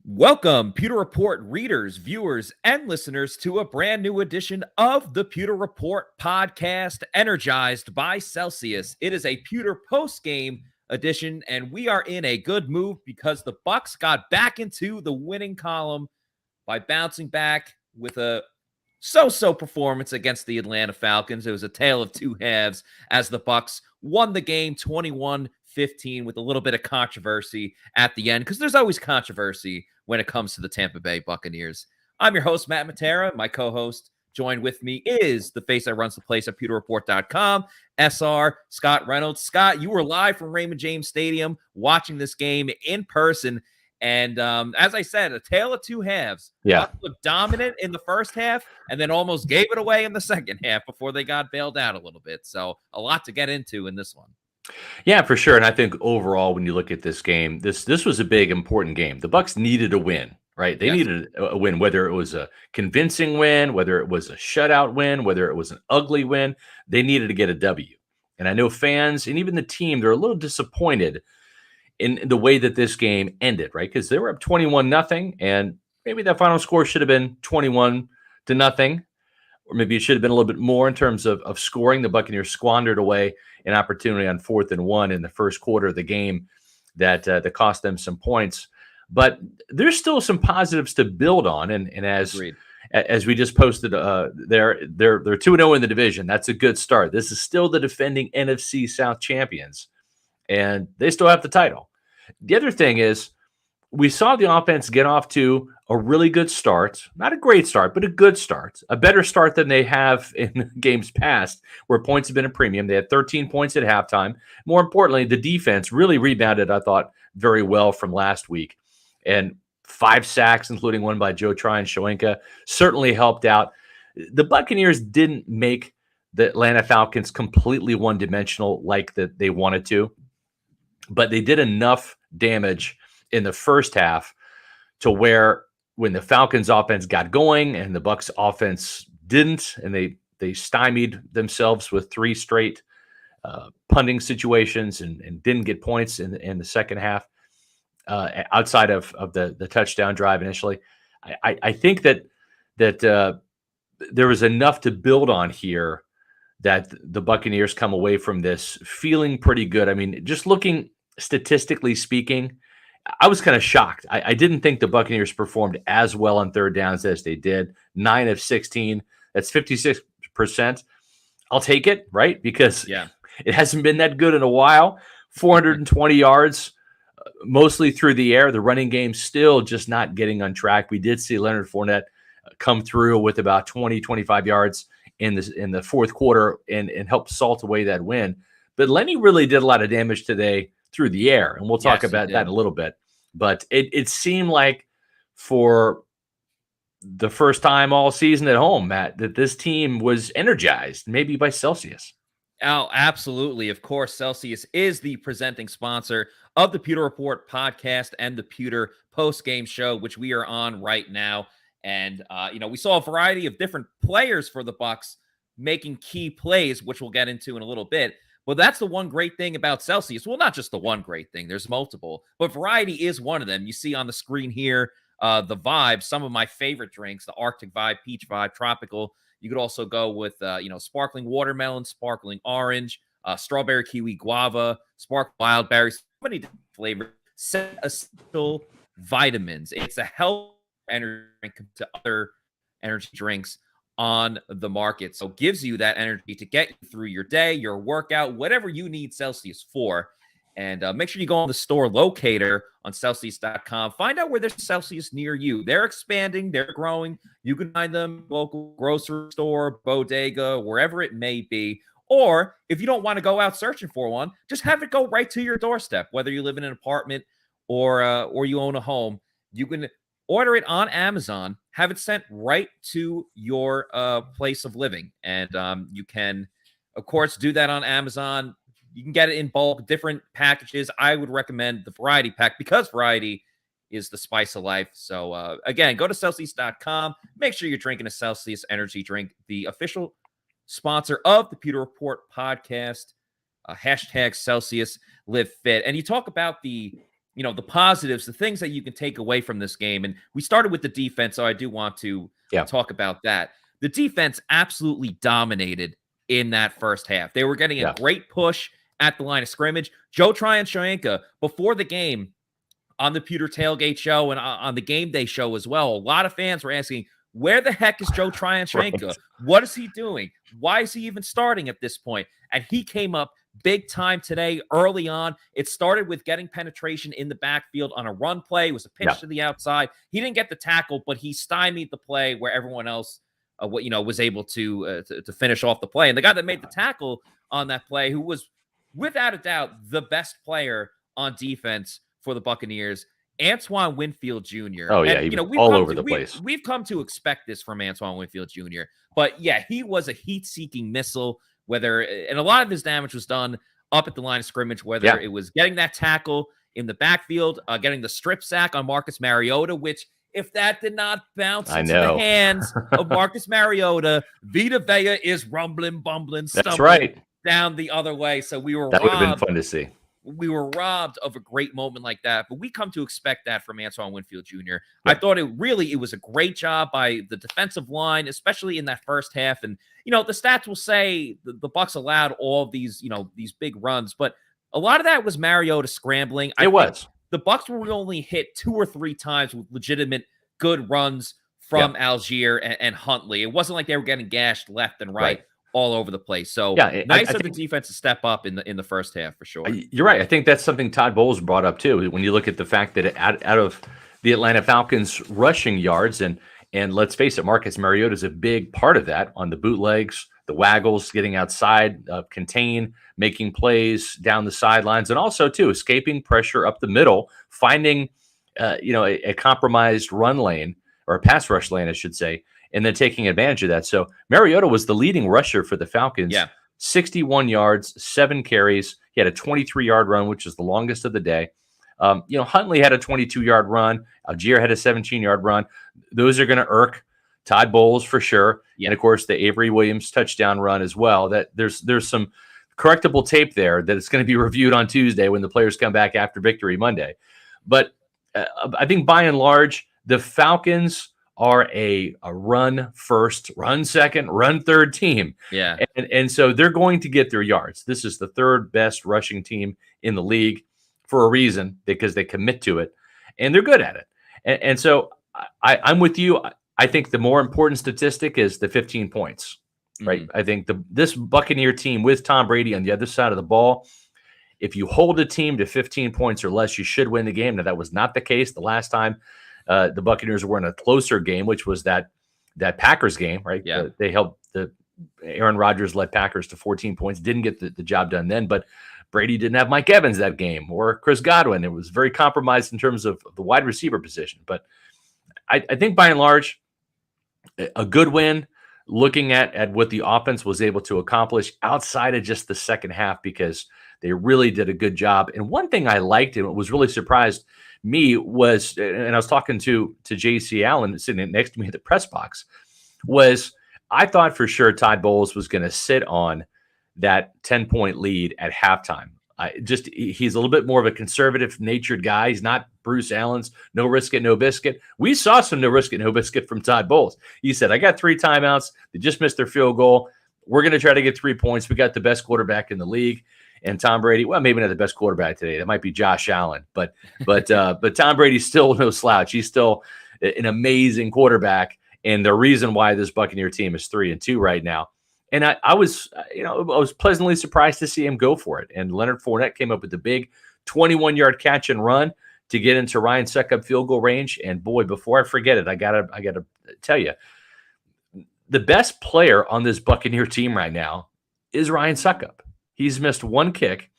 Welcome, Pewter Report readers, viewers, and listeners to a brand new edition of the Pewter Report podcast, energized by Celsius. It is a Pewter post-game edition, and we are in a good move because the Bucs got back into the winning column by bouncing back with a so-so performance against the Atlanta Falcons. It was a tale of two halves as the Bucs won the game 21-15 with a little bit of controversy at the end, because there's always controversy when it comes to the Tampa Bay Buccaneers. I'm your host, Matt Matera. My co-host, joined with me, is the face that runs the place at pewterreport.com, SR Scott Reynolds. Scott, you were live from Raymond James Stadium watching this game in person. And as I said, a tale of two halves. Yeah. Bucs looked dominant in the first half and then almost gave it away in the second half before they got bailed out a little bit. So a lot to get into in this one. Yeah, for sure. And I think overall, when you look at this game, this was a big, important game. The Bucs needed a win, right? They needed a win, whether it was a convincing win, whether it was a shutout win, whether it was an ugly win. They needed to get a W. And I know fans and even the team, they're a little disappointed in the way that this game ended, right? Because they were up 21-0, and maybe that final score should have been 21-0, or maybe it should have been a little bit more in terms of scoring. The Buccaneers squandered away an opportunity on 4th and 1 in the first quarter of the game that cost them some points. But there's still some positives to build on, and as we just posted, they're 2-0 in the division. That's a good start. This is still the defending NFC South champions, and they still have the title. The other thing is, we saw the offense get off to a really good start. Not a great start, but a good start. A better start than they have in games past where points have been a premium. They had 13 points at halftime. More importantly, the defense really rebounded, I thought, very well from last week. And 5 sacks, including one by Tryon-Shoyinka, certainly helped out. The Buccaneers didn't make the Atlanta Falcons completely one-dimensional like that they wanted to, but they did enough damage in the first half to where when the Falcons offense got going and the Bucs offense didn't, and they stymied themselves with 3 straight punting situations and didn't get points in the second half outside of the touchdown drive initially. I think that there was enough to build on here that the Buccaneers come away from this feeling pretty good. I mean, just looking statistically speaking, I was kind of shocked. I didn't think the Buccaneers performed as well on third downs as they did. 9 of 16. That's 56%. I'll take it, right? Because it hasn't been that good in a while. 420 yards, mostly through the air. The running game still just not getting on track. We did see Leonard Fournette come through with about 20, 25 yards in the fourth quarter and help salt away that win. But Lenny really did a lot of damage today through the air, and we'll talk about that in a little bit. But it seemed like for the first time all season at home, Matt, that this team was energized, maybe by Celsius. Oh, absolutely. Of course, Celsius is the presenting sponsor of the Pewter Report podcast and the Pewter post-game show, which we are on right now. And, we saw a variety of different players for the Bucs making key plays, which we'll get into in a little bit. Well, that's the one great thing about Celsius. Well, not just the one great thing. There's multiple, but variety is one of them. You see on the screen here, the Vibe, some of my favorite drinks, the Arctic Vibe, Peach Vibe, Tropical. You could also go with, sparkling watermelon, sparkling orange, strawberry, kiwi, guava, sparkling wild berries, so many different flavors, essential vitamins. It's a health energy drink to other energy drinks on the market. So it gives you that energy to get you through your day, your workout, whatever you need Celsius for. And make sure you go on the store locator on Celsius.com. Find out where there's Celsius near you. They're expanding. They're growing. You can find them local grocery store, bodega, wherever it may be. Or if you don't want to go out searching for one, just have it go right to your doorstep. Whether you live in an apartment or you own a home, you can order it on Amazon, have it sent right to your place of living. And you can, of course, do that on Amazon. You can get it in bulk, different packages. I would recommend the variety pack because variety is the spice of life. So, again, go to Celsius.com. Make sure you're drinking a Celsius energy drink, the official sponsor of the Pewter Report podcast. Hashtag Celsius Live Fit. And you talk about the the positives, the things that you can take away from this game. And we started with the defense, so I do want to talk about that. The defense absolutely dominated in that first half. They were getting a great push at the line of scrimmage. Joe Tryon-Shoyinka, before the game on the Pewter Tailgate show and on the game day show as well, a lot of fans were asking, where the heck is Joe Tryon-Shoyinka? Right. What is he doing? Why is he even starting at this point? And he came up big time today early on. It started with getting penetration in the backfield on a run play. It was a pitch to the outside. He didn't get the tackle, but he stymied the play where everyone else was able to finish off the play. And the guy that made the tackle on that play, who was without a doubt the best player on defense for the Buccaneers, Antoine Winfield Jr. Oh, yeah, and, all over the place. We've come to expect this from Antoine Winfield Jr. But, yeah, he was a heat-seeking missile, and a lot of his damage was done up at the line of scrimmage, whether it was getting that tackle in the backfield, getting the strip sack on Marcus Mariota, which, if that did not bounce into the hands of Marcus Mariota, Vita Vea is rumbling, bumbling, stumbling down the other way. So that would have been fun to see. We were robbed of a great moment like that, but we come to expect that from Antoine Winfield Jr. I thought it was a great job by the defensive line, especially in that first half. And, the stats will say the Bucs allowed all of these big runs, but a lot of that was Mariota scrambling. It was. The Bucs were only hit 2 or 3 times with legitimate good runs from Algier and Huntley. It wasn't like they were getting gashed left and right. All over the place. So nice of the defense to step up in the first half for sure. You're right. I think that's something Todd Bowles brought up too. When you look at the fact that out of the Atlanta Falcons rushing yards, and let's face it, Marcus Mariota is a big part of that on the bootlegs, the waggles, getting outside, contain, making plays down the sidelines, and also too escaping pressure up the middle, finding a compromised run lane or a pass rush lane, I should say, and then taking advantage of that. So Mariota was the leading rusher for the Falcons. 61 yards, 7 carries. He had a 23-yard run, which is the longest of the day. Huntley had a 22-yard run. Algier had a 17-yard run. Those are going to irk Todd Bowles for sure. And of course, the Avery Williams touchdown run as well. That there's some correctable tape there that it's going to be reviewed on Tuesday when the players come back after victory Monday. But I think by and large, the Falcons are a run first, run second, run third team. And so they're going to get their yards. This is the 3rd best rushing team in the league for a reason, because they commit to it and they're good at it. And so I'm with you. I think the more important statistic is the 15 points, right? I think this Buccaneer team with Tom Brady on the other side of the ball, if you hold a team to 15 points or less, you should win the game. Now, that was not the case the last time the Buccaneers were in a closer game, which was that Packers game, right? They helped Aaron Rodgers led Packers to 14 points, didn't get the job done then, but Brady didn't have Mike Evans that game or Chris Godwin. It was very compromised in terms of the wide receiver position. But I think by and large, a good win, looking at what the offense was able to accomplish outside of just the second half, because they really did a good job. And one thing I liked and was really surprised me was, and I was talking to J.C. Allen sitting next to me at the press box, was I thought for sure Todd Bowles was going to sit on that 10-point lead at halftime. He's a little bit more of a conservative natured guy. He's not Bruce Allen's no risk it, no biscuit. We saw some no risk it, no biscuit from Todd Bowles. He said, I got 3 timeouts. They just missed their field goal. We're going to try to get 3 points. We got the best quarterback in the league. And Tom Brady, well, maybe not the best quarterback today. That might be Josh Allen, but Tom Brady's still no slouch. He's still an amazing quarterback, and the reason why this Buccaneer team is 3-2 right now. And I was pleasantly surprised to see him go for it. And Leonard Fournette came up with the big 21-yard catch and run to get into Ryan Succop field goal range. And boy, before I forget it, I gotta tell you, the best player on this Buccaneer team right now is Ryan Succop. He's missed 1 kick.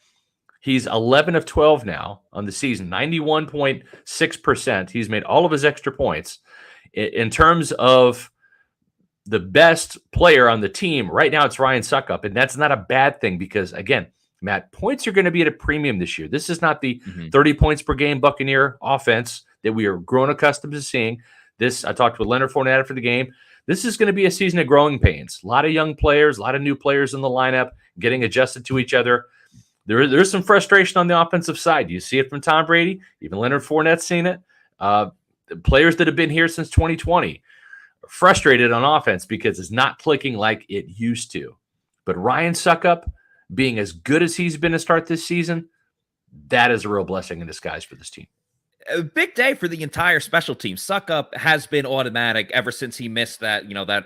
He's 11 of 12 now on the season, 91.6%. He's made all of his extra points. In terms of the best player on the team, right now it's Ryan Succop, and that's not a bad thing because, again, Matt, points are going to be at a premium this year. This is not the 30 points per game Buccaneer offense that we are grown accustomed to seeing. I talked with Leonard Fournette after the game. This is going to be a season of growing pains. A lot of young players, a lot of new players in the lineup, getting adjusted to each other. there's some frustration on the offensive side. You see it from Tom Brady, even Leonard Fournette's seen it. Players that have been here since 2020 are frustrated on offense because it's not clicking like it used to. But Ryan Suckup being as good as he's been to start this season, that is a real blessing in disguise for this team. A big day for the entire special team. Suckup has been automatic ever since he missed that,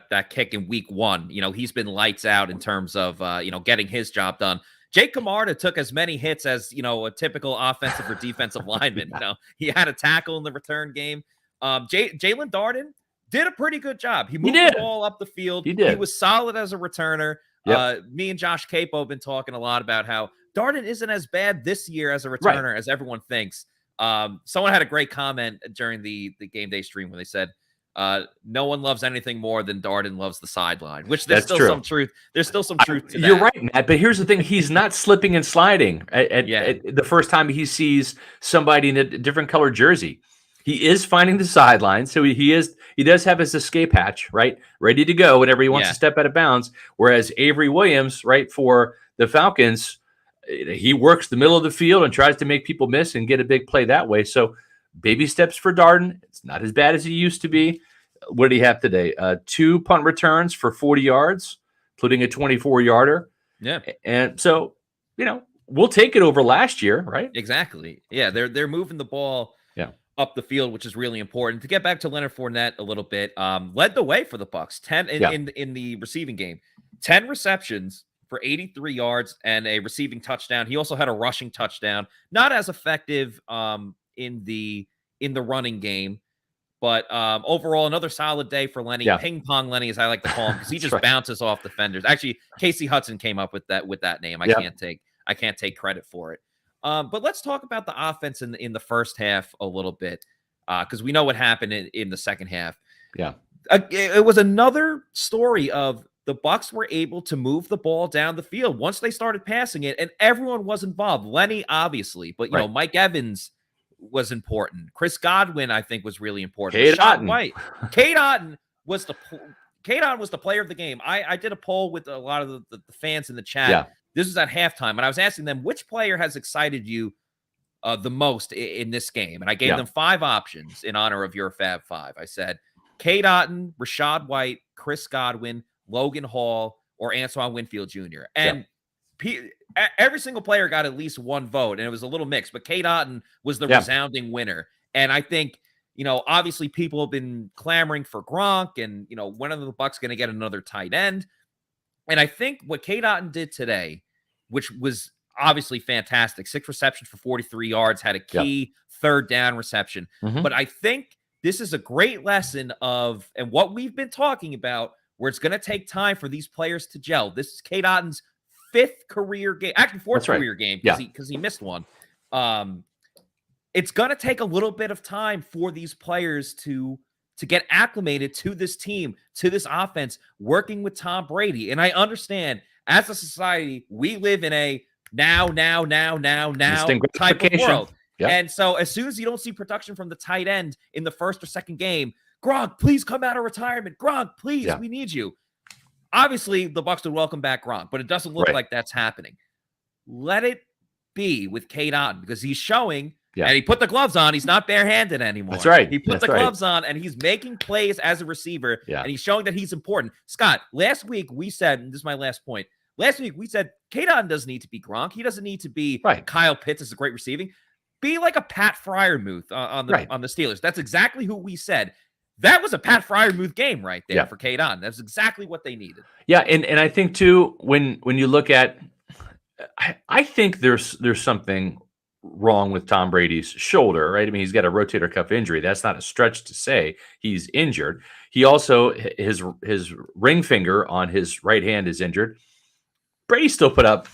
that kick in week 1. He's been lights out in terms of, getting his job done. Jake Camarda took as many hits as, a typical offensive or defensive lineman. He had a tackle in the return game. Jalen Darden did a pretty good job. He moved the ball up the field. He was solid as a returner. Yep. Me and Josh Capo have been talking a lot about how Darden isn't as bad this year as a returner as everyone thinks. Someone had a great comment during the game day stream when they said, no one loves anything more than Darden loves the sideline, which there's still some truth. There's still some truth to that. You're right, Matt. But here's the thing. He's not slipping and sliding at the first time he sees somebody in a different colored jersey. He is finding the sideline. So he does have his escape hatch, right? Ready to go whenever he wants to step out of bounds. Whereas Avery Williams, right, for the Falcons, he works the middle of the field and tries to make people miss and get a big play that way. So baby steps for Darden. It's not as bad as he used to be. What did he have today? 2 punt returns for 40 yards, including a 24-yarder. Yeah. And so, we'll take it over last year, right? Exactly. Yeah, they're moving the ball up the field, which is really important. To get back to Leonard Fournette a little bit, led the way for the Bucs. 10 in the receiving game. 10 receptions for 83 yards and a receiving touchdown. He also had a rushing touchdown. Not as effective in the running game, but overall another solid day for Lenny. Ping pong Lenny, as I like to call him, because he just bounces off defenders. Actually, Casey Hudson came up with that name. I can't take credit for it. But let's talk about the offense in the first half a little bit, because we know what happened in the second half. Yeah, it was another story of the Bucs were able to move the ball down the field once they started passing it, and everyone was involved. Lenny, obviously, but Mike Evans was important. Chris Godwin, I think, was really important. Cade Otton. White. Cade Otton was the player of the game. I did a poll with a lot of the fans in the chat. Yeah. This was at halftime, and I was asking them, which player has excited you the most in this game? And I gave them 5 options in honor of your Fab 5. I said, Cade Otton, Rachaad White, Chris Godwin, Logan Hall, or Antoine Winfield Jr. And every single player got at least 1 vote, and it was a little mixed, but Cade Otton was the resounding winner. And I think, obviously people have been clamoring for Gronk, and, when are the Bucs going to get another tight end? And I think what Cade Otton did today, which was obviously fantastic, 6 receptions for 43 yards, had a key third down reception. Mm-hmm. But I think this is a great lesson and what we've been talking about, where it's going to take time for these players to gel. This is Cade Otton's 5th career game, actually 4th career game, because he missed one. It's going to take a little bit of time for these players to get acclimated to this team, to this offense, working with Tom Brady. And I understand, as a society, we live in a now type of world. Yep. And so as soon as you don't see production from the tight end in the first or second game, Gronk, please come out of retirement. Gronk, please, we need you. Obviously, the Bucs would welcome back Gronk, but it doesn't look like that's happening. Let it be with Cade Otton, because he's showing, and he put the gloves on. He's not barehanded anymore. That's right. He put the gloves on, and he's making plays as a receiver, and he's showing that he's important. Scott, last week we said, and this is my last point, last week we said Cade Otton doesn't need to be Gronk. He doesn't need to be Kyle Pitts as a great receiving. Be like a Pat Freiermuth on the Steelers. That's exactly who we said. That was a Pat Freiermuth game right there for Cade Otton. That's exactly what they needed. Yeah, and I think too, when you look at, I think there's something wrong with Tom Brady's shoulder, right? I mean, he's got a rotator cuff injury. That's not a stretch to say he's injured. He also, his ring finger on his right hand is injured. Brady still put up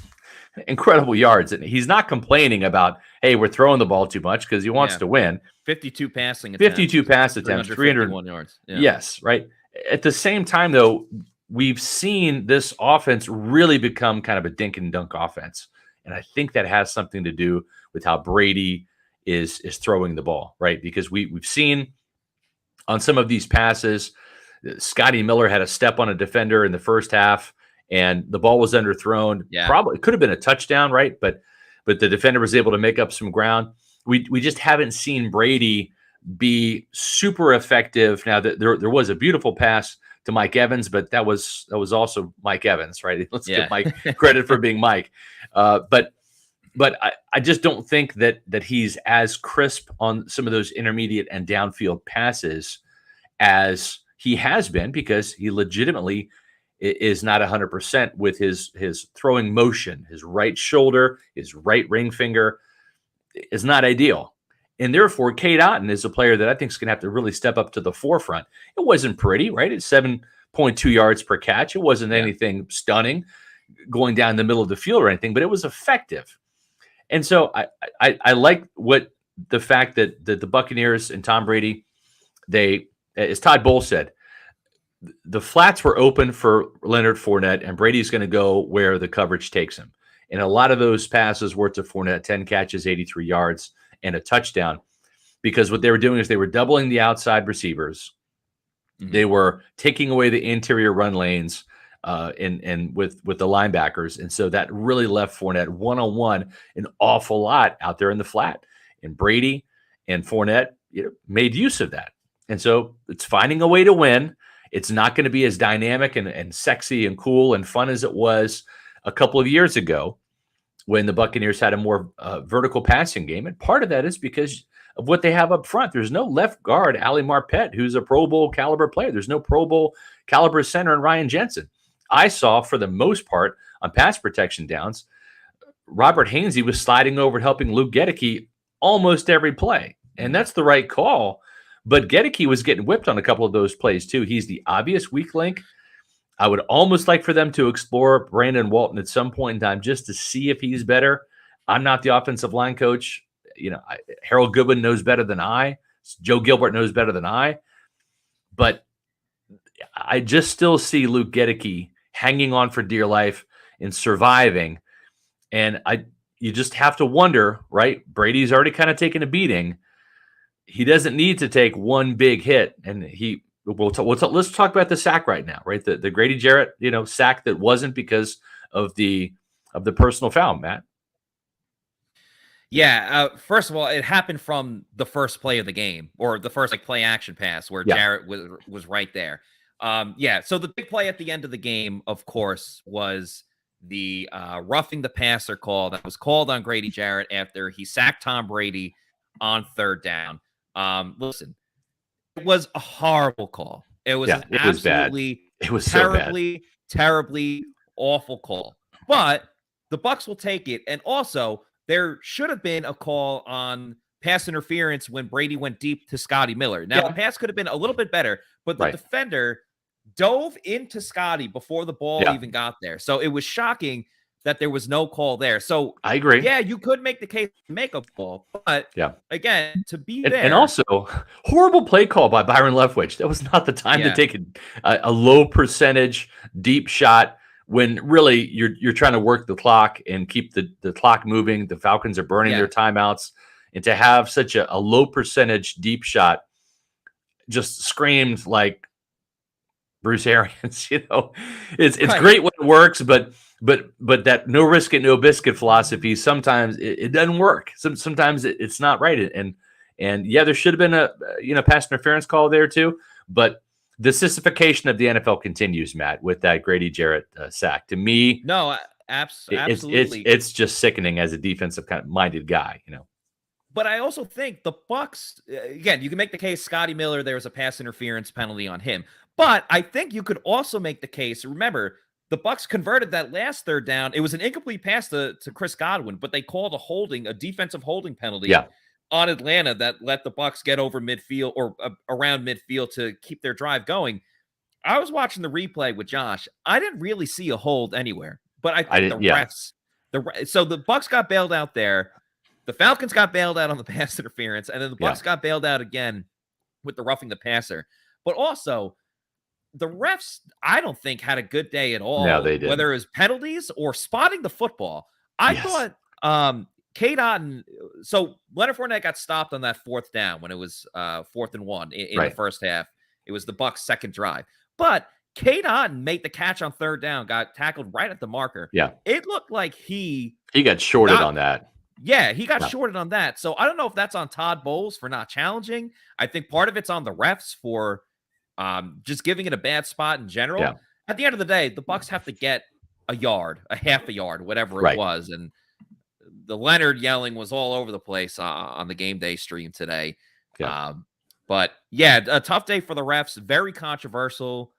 incredible yards, and he's not complaining about, hey, we're throwing the ball too much, because he wants to win. 52 passing attempts. 52 pass attempts, 301 yards. Yeah. Yes, right. At the same time, though, we've seen this offense really become kind of a dink and dunk offense. And I think that has something to do with how Brady is throwing the ball, right? Because we've seen on some of these passes, Scotty Miller had a step on a defender in the first half, and the ball was underthrown. Yeah. Probably could have been a touchdown, right? But but the defender was able to make up some ground. We just haven't seen Brady be super effective. Now that there was a beautiful pass to Mike Evans, but that was also Mike Evans, right? Let's give Mike credit for being Mike. But I just don't think that he's as crisp on some of those intermediate and downfield passes as he has been, because he legitimately is not 100% with his throwing motion. His right shoulder, his right ring finger is not ideal. And therefore, Cade Otton is a player that I think is going to have to really step up to the forefront. It wasn't pretty, right? It's 7.2 yards per catch. It wasn't anything stunning going down the middle of the field or anything, but it was effective. And so I like the fact that the Buccaneers and Tom Brady, as Todd Bowles said, the flats were open for Leonard Fournette, and Brady's going to go where the coverage takes him. And a lot of those passes were to Fournette, 10 catches, 83 yards, and a touchdown, because what they were doing is they were doubling the outside receivers. Mm-hmm. They were taking away the interior run lanes and with the linebackers. And so that really left Fournette one-on-one an awful lot out there in the flat. And Brady and Fournette made use of that. And so it's finding a way to win. It's not going to be as dynamic and sexy and cool and fun as it was a couple of years ago when the Buccaneers had a more vertical passing game. And part of that is because of what they have up front. There's no left guard, Ali Marpet, who's a Pro Bowl caliber player. There's no Pro Bowl caliber center in Ryan Jensen. I saw, for the most part, on pass protection downs, Robert Hainsey was sliding over and helping Luke Gedeke almost every play. And that's the right call. But Gedeke was getting whipped on a couple of those plays too. He's the obvious weak link. I would almost like for them to explore Brandon Walton at some point in time just to see if he's better. I'm not the offensive line coach. Harold Goodwin knows better than I. Joe Gilbert knows better than I. But I just still see Luke Gedeke hanging on for dear life and surviving. And you just have to wonder, right? Brady's already kind of taken a beating. He doesn't need to take one big hit, and let's talk about the sack right now, right? The Grady Jarrett, sack that wasn't because of the personal foul, Matt. Yeah. First of all, it happened from the first play of the game, or the first play action pass where Jarrett was right there. So the big play at the end of the game, of course, was the roughing the passer call that was called on Grady Jarrett after he sacked Tom Brady on third down. Listen, it was a horrible call. It was absolutely bad. It was terribly awful call. But the Bucs will take it. And also, there should have been a call on pass interference when Brady went deep to Scotty Miller. Now, the pass could have been a little bit better, but the defender dove into Scotty before the ball even got there. So it was shocking that there was no call there. So I agree. Yeah, you could make the case to make a call, but again, to be there. And also, horrible play call by Byron Leftwich. That was not the time to take a low percentage deep shot when really you're trying to work the clock and keep the clock moving. The Falcons are burning their timeouts. And to have such a low percentage deep shot just screamed like Bruce Arians. It's great when it works, but that no risk it, no biscuit philosophy, sometimes it doesn't work. Sometimes it's not right. And there should have been a pass interference call there too. But the sissification of the NFL continues, Matt, with that Grady Jarrett sack. To me, no, absolutely, it's just sickening as a defensive kind of minded guy, But I also think the Bucs, again, you can make the case Scotty Miller, there was a pass interference penalty on him. But I think you could also make the case, remember, the Bucs converted that last third down. It was an incomplete pass to Chris Godwin, but they called a defensive holding penalty on Atlanta that let the Bucs get over midfield or around midfield to keep their drive going. I was watching the replay with Josh. I didn't really see a hold anywhere, but I think the refs. So the Bucs got bailed out there. The Falcons got bailed out on the pass interference, and then the Bucs got bailed out again with the roughing the passer. But also, the refs, I don't think, had a good day at all. No, they did. Whether it was penalties or spotting the football. I thought Cade Otton. So Leonard Fournette got stopped on that fourth down when it was 4th and 1 in the first half. It was the Bucs' second drive. But Cade Otton made the catch on third down, got tackled right at the marker. Yeah. It looked like he got shorted on that. Yeah, he got Yeah. shorted on that. So I don't know if that's on Todd Bowles for not challenging. I think part of it's on the refs for just giving it a bad spot in Yeah. general. At the end of the day, the Bucs have to get a yard, a half a yard, whatever it Right. was. And the Leonard yelling was all over the place on the game day stream today. Yeah. But yeah, a tough day for the refs. Very controversial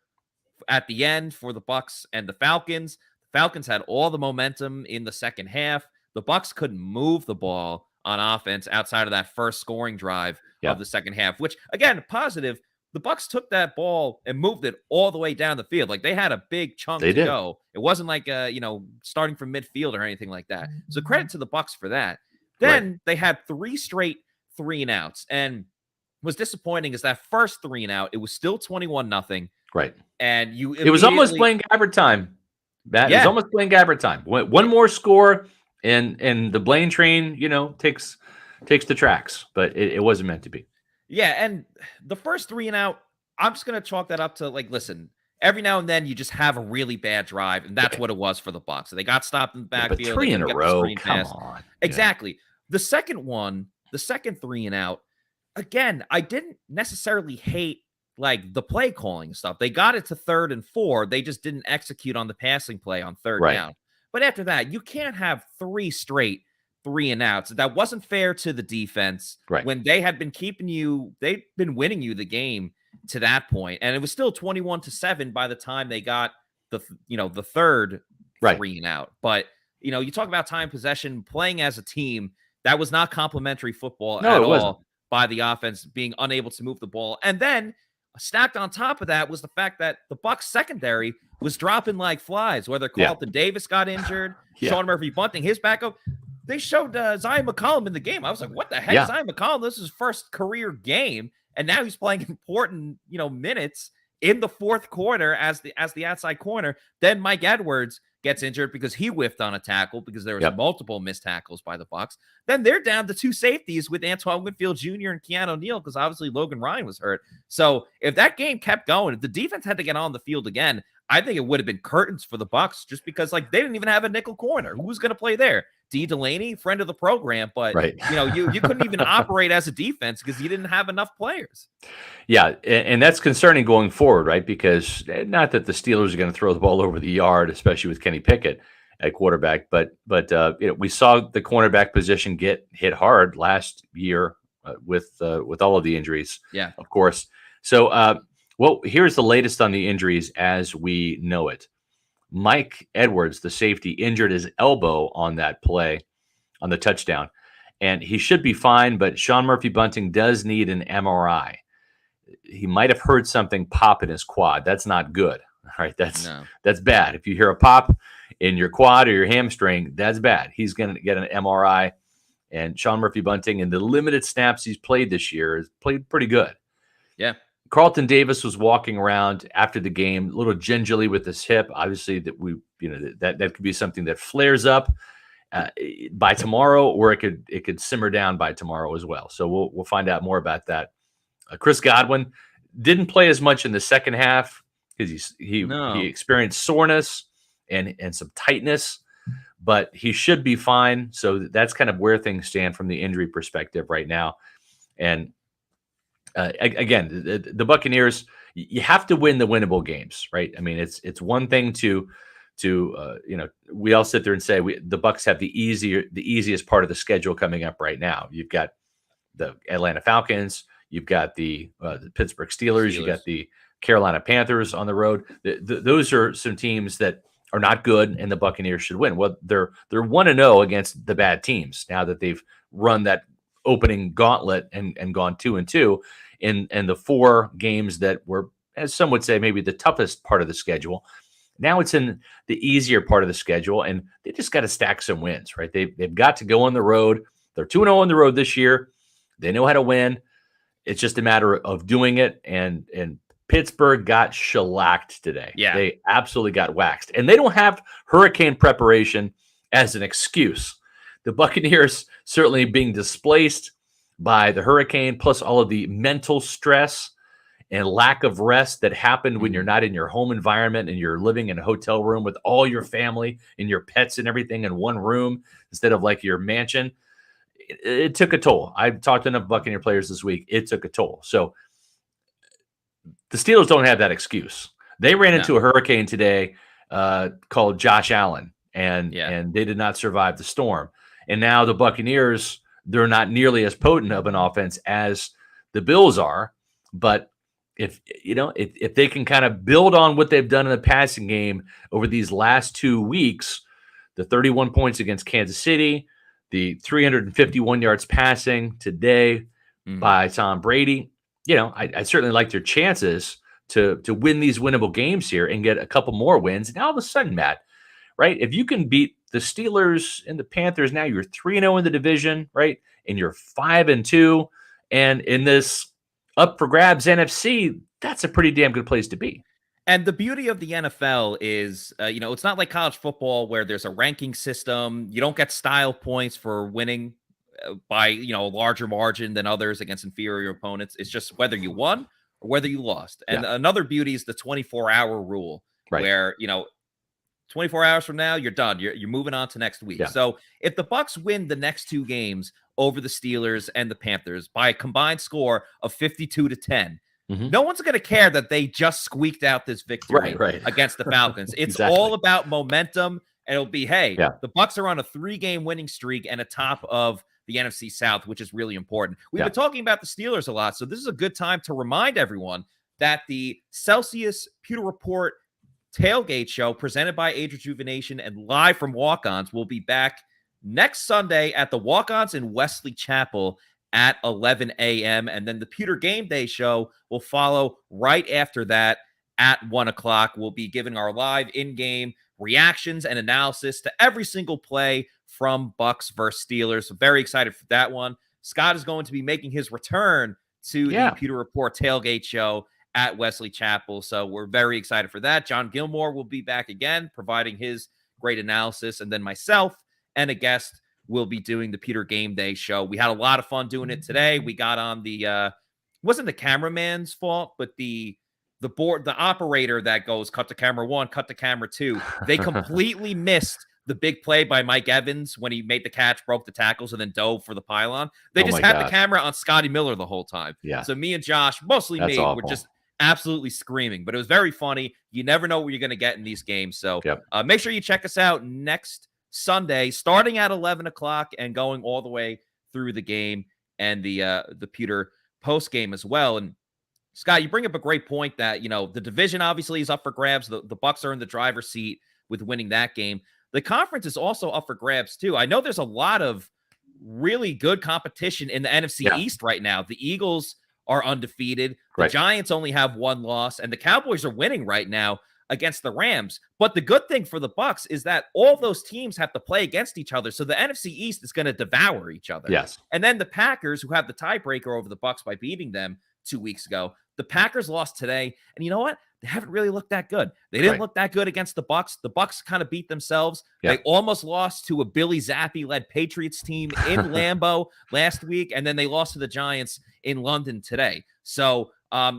at the end for the Bucs and the Falcons. The Falcons had all the momentum in the second half. The Bucs couldn't move the ball on offense outside of that first scoring drive of the second half, which again, positive. The Bucs took that ball and moved it all the way down the field. Like they had a big chunk to go. It wasn't like starting from midfield or anything like that. So credit to the Bucs for that. Then they had 3 straight 3-and-outs, and was disappointing is that first 3-and-out, it was still 21-0 Right. And it was almost playing Gabbert time. It was almost playing Gabbert time. One more score and the Blaine train, takes the tracks, but it wasn't meant to be. Yeah, and the first 3-and-out, I'm just going to chalk that up to, listen, every now and then you just have a really bad drive, and that's what it was for the Bucs. So they got stopped in the backfield. But 3 in a row, come on. Exactly. Yeah. The second 3-and-out, again, I didn't necessarily hate, the play calling stuff. They got it to 3rd and 4. They just didn't execute on the passing play on 3rd down. But after that, you can't have 3 straight 3-and-outs. That wasn't fair to the defense when they had been they'd been winning you the game to that point. And it was still 21-7 by the time they got the third 3-and-out. But, you talk about time possession, playing as a team, that was not complimentary football at all by the offense being unable to move the ball. And then stacked on top of that was the fact that the Bucs secondary was dropping like flies, whether Carlton Davis got injured, Sean Murphy-Bunting, his backup. They showed Zion McCollum in the game. I was like, what the heck? Zion McCollum, this is his first career game. And now he's playing important, minutes in the fourth quarter as the outside corner. Then Mike Edwards gets injured because he whiffed on a tackle because there was multiple missed tackles by the Bucs. Then they're down to 2 safeties with Antoine Winfield Jr. and Keanu O'Neal because obviously Logan Ryan was hurt. So if that game kept going, if the defense had to get on the field again, I think it would have been curtains for the Bucs just because they didn't even have a nickel corner. Who was going to play there? D. Delaney, friend of the program, but you couldn't even operate as a defense because you didn't have enough players. Yeah, and that's concerning going forward, right? Because not that the Steelers are going to throw the ball over the yard, especially with Kenny Pickett at quarterback, but we saw the cornerback position get hit hard last year with all of the injuries. Yeah, of course. So, here's the latest on the injuries as we know it. Mike Edwards, the safety, injured his elbow on that play, on the touchdown, and he should be fine, but Sean Murphy-Bunting does need an MRI. He might have heard something pop in his quad. That's not good. All right, that's bad. If you hear a pop in your quad or your hamstring, that's bad. He's going to get an MRI, and Sean Murphy-Bunting, in the limited snaps he's played this year, has played pretty good. Yeah. Carlton Davis was walking around after the game a little gingerly with his hip. Obviously, that could be something that flares up by tomorrow, or it could simmer down by tomorrow as well. So we'll find out more about that. Chris Godwin didn't play as much in the second half because he experienced soreness and some tightness, but he should be fine. So that's kind of where things stand from the injury perspective right now. And again, the Buccaneers, you have to win the winnable games, right? I mean, it's one thing to we all sit there and say the Bucs have the easiest part of the schedule coming up right now. You've got the Atlanta Falcons, you've got the Pittsburgh Steelers, you got the Carolina Panthers on the road. Those are some teams that are not good, and the Buccaneers should win. Well, they're 1-0 against the bad teams now that they've run that opening gauntlet and gone 2-2 in the 4 games that were, as some would say, maybe the toughest part of the schedule. Now it's in the easier part of the schedule, and they just got to stack some wins, right? They've got to go on the road. They're 2-0 on the road this year. They know how to win. It's just a matter of doing it, and Pittsburgh got shellacked today. Yeah. They absolutely got waxed, and they don't have hurricane preparation as an excuse. The Buccaneers certainly being displaced by the hurricane, plus all of the mental stress and lack of rest that happened when you're not in your home environment and you're living in a hotel room with all your family and your pets and everything in one room instead of like your mansion. it took a toll. I've talked to enough Buccaneer players this week. It took a toll. So the Steelers don't have that excuse. They ran into a hurricane today called Josh Allen, and they did not survive the storm. And now the Buccaneers, they're not nearly as potent of an offense as the Bills are. But if they can kind of build on what they've done in the passing game over these last 2 weeks, the 31 points against Kansas City, the 351 yards passing today by Tom Brady, I certainly like their chances to win these winnable games here and get a couple more wins. And all of a sudden, Matt, right, if you can beat the Steelers and the Panthers, now you're 3-0 in the division, right, and you're 5-2, and in this up for grabs NFC, that's a pretty damn good place to be. And the beauty of the NFL is, it's not like college football where there's a ranking system. You don't get style points for winning by, a larger margin than others against inferior opponents. It's just whether you won or whether you lost. And another beauty is the 24-hour rule, where, 24 hours from now, you're done. You're moving on to next week. So if the Bucs win the next 2 games over the Steelers and the Panthers by a combined score of 52-10, no one's going to care that they just squeaked out this victory against the Falcons. It's all about momentum. And it'll be, the Bucs are on a 3-game winning streak and atop of the NFC South, which is really important. We've been talking about the Steelers a lot, so this is a good time to remind everyone that the Celsius Pewter Report tailgate show presented by Rejuvenation and live from Walk-Ons will be back next Sunday at the Walk-Ons in Wesley Chapel at 11 a.m. And then the Pewter Game Day show will follow right after that at 1 o'clock. We'll be giving our live in-game reactions and analysis to every single play from Bucs versus Steelers. So very excited for that one. Scott is going to be making his return to the Pewter Report tailgate show at Wesley Chapel. So we're very excited for that. John Gilmore will be back again, providing his great analysis. And then myself and a guest will be doing the Pewter Game Day show. We had a lot of fun doing it today. We got on the, wasn't the cameraman's fault, but the operator that goes cut to camera 1, cut to camera 2. They completely missed the big play by Mike Evans when he made the catch, broke the tackles, and then dove for the pylon. They just had the camera on Scotty Miller the whole time. So me and Josh, mostly me, were just absolutely screaming. But it was very funny. You never know what you're going to get in these games. So make sure you check us out next Sunday, starting at 11 o'clock and going all the way through the game and the Pewter post game as well. And Scott, you bring up a great point that, the division obviously is up for grabs. The Bucs are in the driver's seat with winning that game. The conference is also up for grabs too. I know there's a lot of really good competition in the NFC East right now. The Eagles are undefeated. The Giants only have 1 loss, and the Cowboys are winning right now against the Rams. But the good thing for the Bucs is that all those teams have to play against each other. So the NFC East is going to devour each other. And then the Packers, who have the tiebreaker over the Bucs by beating them 2 weeks ago, the Packers lost today. And you know what? They haven't really looked that good. They didn't look that good against the Bucs. The Bucs kind of beat themselves. They almost lost to a Billy Zappi-led Patriots team in Lambeau last week, and then they lost to the Giants in London today. So, a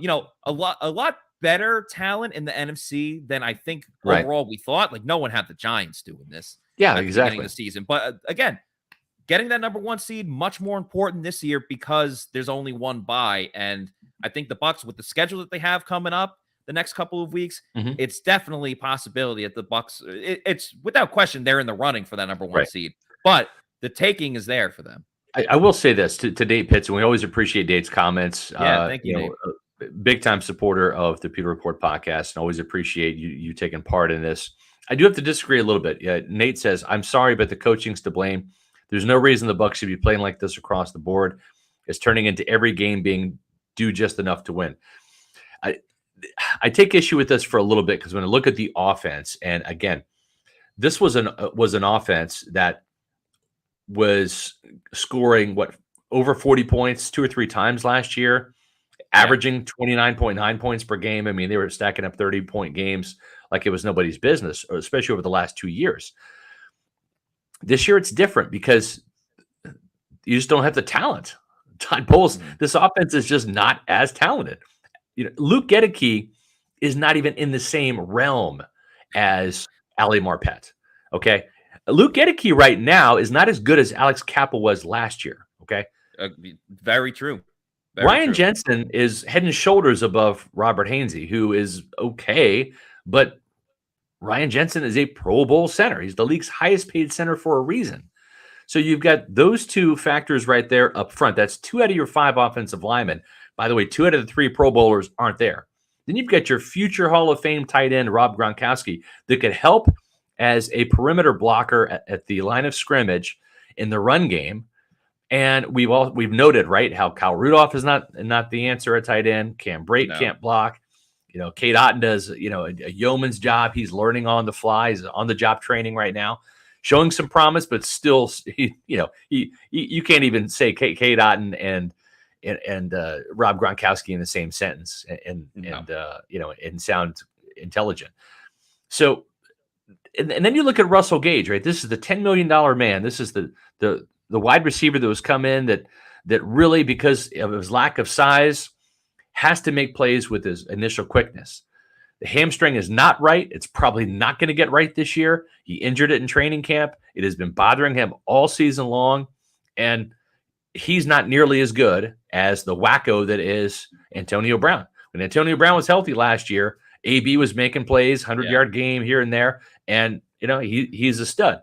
lot better talent in the NFC than I think overall we thought. Like, no one had the Giants doing this. At the beginning of the season. But again, getting that number 1 seed, much more important this year because there's only 1 bye. And I think the Bucs, with the schedule that they have coming up the next couple of weeks, it's definitely a possibility that the Bucs, it's without question, they're in the running for that number 1 seed. But the taking is there for them. I will say this to Dave Pitts, and we always appreciate Dave's comments. Thank you, Dave. Big time supporter of the Pewter Report podcast, and always appreciate you taking part in this. I do have to disagree a little bit. Nate says, "I'm sorry, but the coaching's to blame. There's no reason the Bucs should be playing like this across the board. It's turning into every game being do just enough to win." I take issue with this for a little bit because when I look at the offense, and again, this was an offense that was scoring over 40 points 2 or 3 times last year, averaging 29.9 points per game. I mean, they were stacking up 30-point games like it was nobody's business, especially over the last 2 years. This year it's different because you just don't have the talent. Todd Bowles, this offense is just not as talented. Luke Gedeke is not even in the same realm as Ali Marpet. Okay. Luke Gedeke right now is not as good as Alex Kappa was last year. Okay. Very true. Ryan Jensen is head and shoulders above Robert Hainsey, who is okay, but Ryan Jensen is a Pro Bowl center. He's the league's highest paid center for a reason. So you've got those two factors right there up front. That's 2 out of your 5 offensive linemen. By the way, 2 out of the 3 Pro Bowlers aren't there. Then you've got your future Hall of Fame tight end, Rob Gronkowski, that could help as a perimeter blocker at the line of scrimmage in the run game. And we've noted, right, how Kyle Rudolph is not the answer at tight end. Cam Brate can't block. Cade Otton does, a yeoman's job. He's learning on the fly. He's on the job training right now, showing some promise, but still, you can't even say Cade Otton and Rob Gronkowski in the same sentence and sound intelligent. So, and then you look at Russell Gage, right? This is the $10 million man. This is the wide receiver that was come in that really, because of his lack of size, has to make plays with his initial quickness. The hamstring is not right. It's probably not going to get right this year. He injured it in training camp. It has been bothering him all season long. And he's not nearly as good as the wacko that is Antonio Brown. When Antonio Brown was healthy last year, AB was making plays, 100-yard game here and there. And, he's a stud.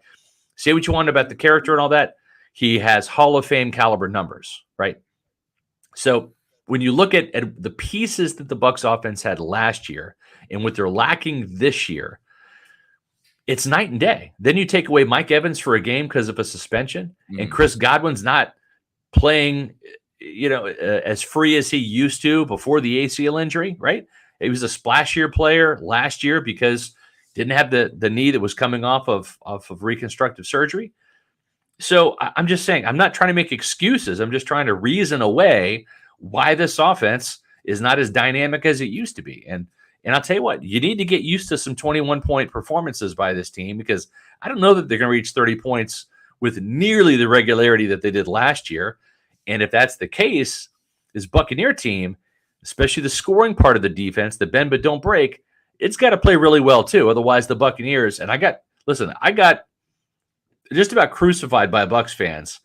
Say what you want about the character and all that. He has Hall of Fame caliber numbers, right? So when you look at the pieces that the Bucs offense had last year and what they're lacking this year, it's night and day. Then you take away Mike Evans for a game because of a suspension, and Chris Godwin's not playing, as free as he used to before the ACL injury, right? He was a splashier player last year because didn't have the knee that was coming off of reconstructive surgery. So I'm just saying, I'm not trying to make excuses. I'm just trying to reason away why this offense is not as dynamic as it used to be. And I'll tell you what, you need to get used to some 21-point performances by this team, because I don't know that they're going to reach 30 points with nearly the regularity that they did last year. And if that's the case, this Buccaneer team, especially the scoring part of the defense, the bend but don't break, it's got to play really well too. Otherwise, the Buccaneers, and I got just about crucified by Bucs fans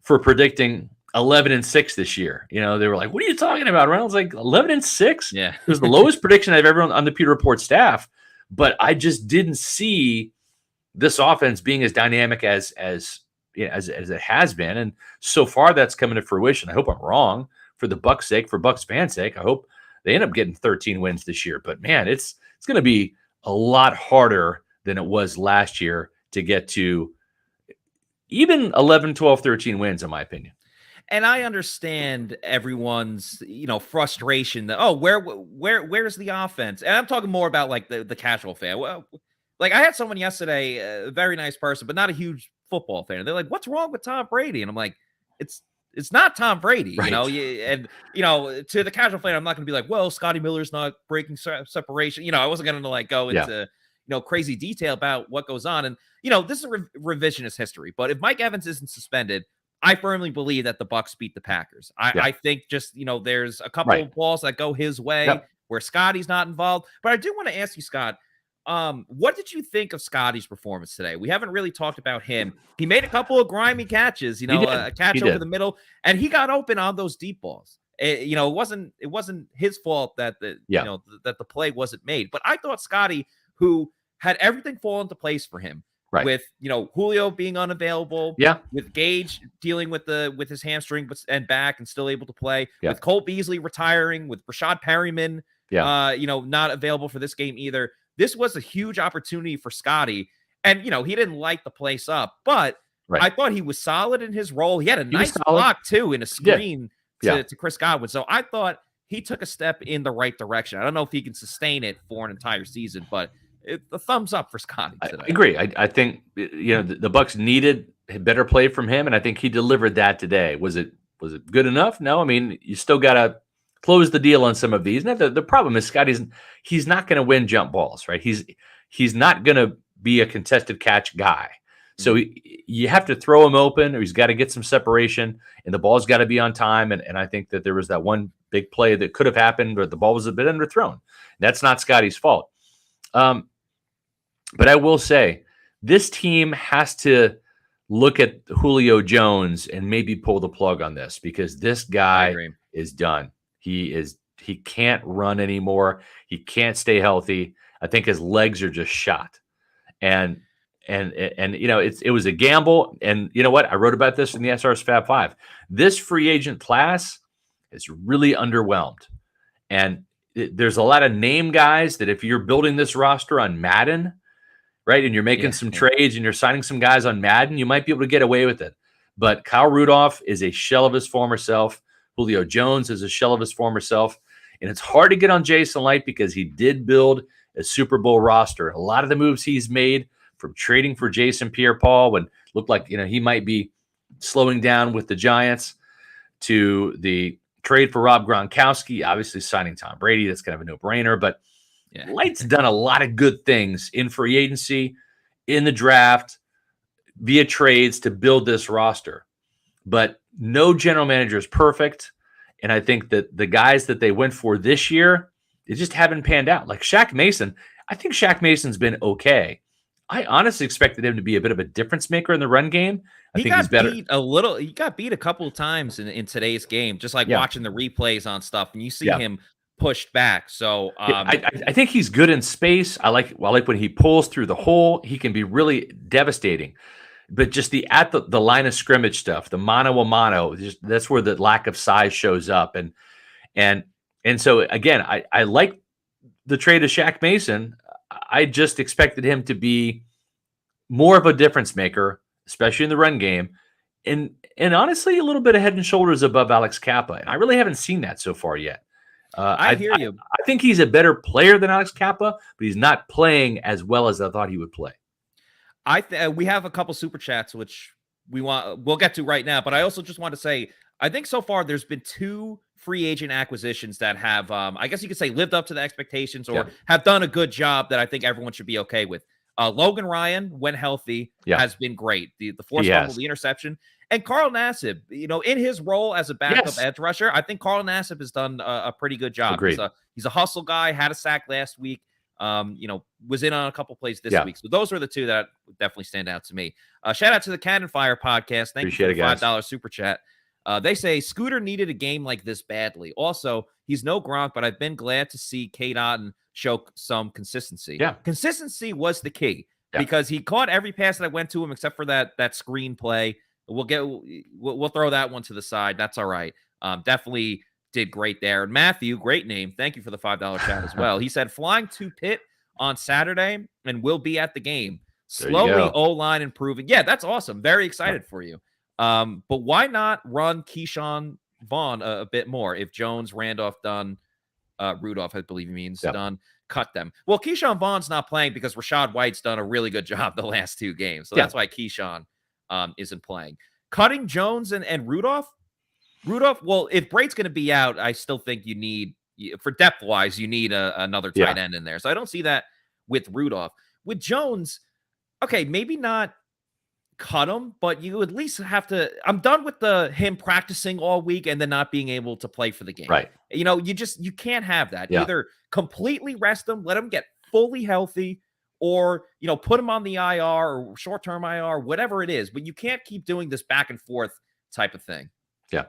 for predicting 11-6 this year. They were like, "What are you talking about?" Reynolds like 11-6. Yeah, it was the lowest prediction I've ever on the Pewter Report staff. But I just didn't see this offense being as dynamic as it has been, and so far that's coming to fruition. I hope I'm wrong for the Bucs' sake, for Bucs fans' sake. I hope they end up getting 13 wins this year. But man, it's going to be a lot harder than it was last year to get to even 11, 12, 13 wins, in my opinion. And I understand everyone's, frustration that, where's the offense? And I'm talking more about like the casual fan. Well, like I had someone yesterday, a very nice person, but not a huge football fan. They're like, "What's wrong with Tom Brady?" And I'm like, it's not Tom Brady, right. To the casual fan, I'm not going to be like, "Well, Scotty Miller's not breaking separation." I wasn't going to like go into crazy detail about what goes on. And this is a revisionist history. But if Mike Evans isn't suspended, I firmly believe that the Bucs beat the Packers. I think just, there's a couple of balls that go his way where Scotty's not involved. But I do want to ask you, Scott, what did you think of Scotty's performance today? We haven't really talked about him. He made a couple of grimy catches, a catch over the middle, and he got open on those deep balls. It wasn't his fault that that the play wasn't made. But I thought Scotty, who had everything fall into place for him, with Julio being unavailable, with Gage dealing with his hamstring and back and still able to play, with Cole Beasley retiring, with Rashad Perryman, not available for this game either. This was a huge opportunity for Scotty, and he didn't light the place up, but I thought he was solid in his role. He had a nice block too in a screen to Chris Godwin, so I thought he took a step in the right direction. I don't know if he can sustain it for an entire season, but a thumbs up for Scotty today. I agree. I think the Bucs needed a better play from him, and I think he delivered that today. Was it good enough? No. I mean, you still got to close the deal on some of these. Now, the problem is he's not going to win jump balls, right? He's not going to be a contested catch guy. So you have to throw him open, or he's got to get some separation, and the ball's got to be on time. And I think that there was that one big play that could have happened, but the ball was a bit underthrown. That's not Scotty's fault. But I will say this team has to look at Julio Jones and maybe pull the plug on this, because this guy is done. He can't run anymore. He can't stay healthy. I think his legs are just shot. And it was a gamble. And you know what? I wrote about this in the SR's Fab Five. This free agent class is really underwhelmed. And there's a lot of name guys that if you're building this roster on Madden, right, and you're making some trades and you're signing some guys on Madden, you might be able to get away with it. But Kyle Rudolph is a shell of his former self. Julio Jones is a shell of his former self. And it's hard to get on Jason Light because he did build a Super Bowl roster. A lot of the moves he's made, from trading for Jason Pierre-Paul when it looked like he might be slowing down with the Giants, to the trade for Rob Gronkowski, obviously signing Tom Brady. That's kind of a no-brainer. But Light's done a lot of good things in free agency, in the draft, via trades to build this roster. But no general manager is perfect. And I think that the guys that they went for this year, they just haven't panned out. Like Shaq Mason, I think Shaq Mason's been okay. I honestly expected him to be a bit of a difference maker in the run game. I think he's better. He got beat a couple of times in today's game, just like watching the replays on stuff, and you see him pushed back. So I think he's good in space. I like when he pulls through the hole. He can be really devastating. But just the line of scrimmage stuff, the mano a mano, that's where the lack of size shows up. And so again, I like the trade of Shaq Mason. I just expected him to be more of a difference maker, especially in the run game, and honestly a little bit of head and shoulders above Alex Kappa. And I really haven't seen that so far yet. I hear you. I think he's a better player than Alex Kappa, but he's not playing as well as I thought he would play. We have a couple super chats, which we'll get to right now. But I also just want to say, I think so far there's been 2 free agent acquisitions that have, I guess you could say, lived up to the expectations or have done a good job that I think everyone should be okay with. Logan Ryan, when healthy, has been great. The forced fumble, the interception. And Carl Nassib, in his role as a backup edge rusher, I think Carl Nassib has done a pretty good job. Agreed. He's a hustle guy, had a sack last week. Was in on a couple plays this week. So those are the 2 that definitely stand out to me. Shout out to the Cannon Fire podcast. Thank you for the $5 super chat. They say Scooter needed a game like this badly. Also, he's no Gronk, but I've been glad to see Cade Otton show some consistency. Yeah. Consistency was the key because he caught every pass that went to him except for that screen play. We'll throw that one to the side. That's all right. Definitely did great there. And Matthew, great name. Thank you for the $5 chat as well. He said flying to Pitt on Saturday and will be at the game. Slowly O-line improving. Yeah, that's awesome. Very excited for you. But why not run Keyshawn Vaughn a bit more? If Jones, Randolph, Dunn, Rudolph, I believe he means Dunn, cut them. Well, Keyshawn Vaughn's not playing because Rachaad White's done a really good job the last 2 games. So that's why Keyshawn isn't playing. Cutting Jones and Rudolph, well, if Braid's going to be out, I still think you need, for depth-wise, you need another tight end in there. So I don't see that with Rudolph. With Jones, okay, maybe not cut him, but you at least have to. I'm done with him practicing all week and then not being able to play for the game. Right. You can't have that. Either completely rest him, let him get fully healthy, or put him on the IR or short-term IR, whatever it is. But you can't keep doing this back and forth type of thing. Yeah.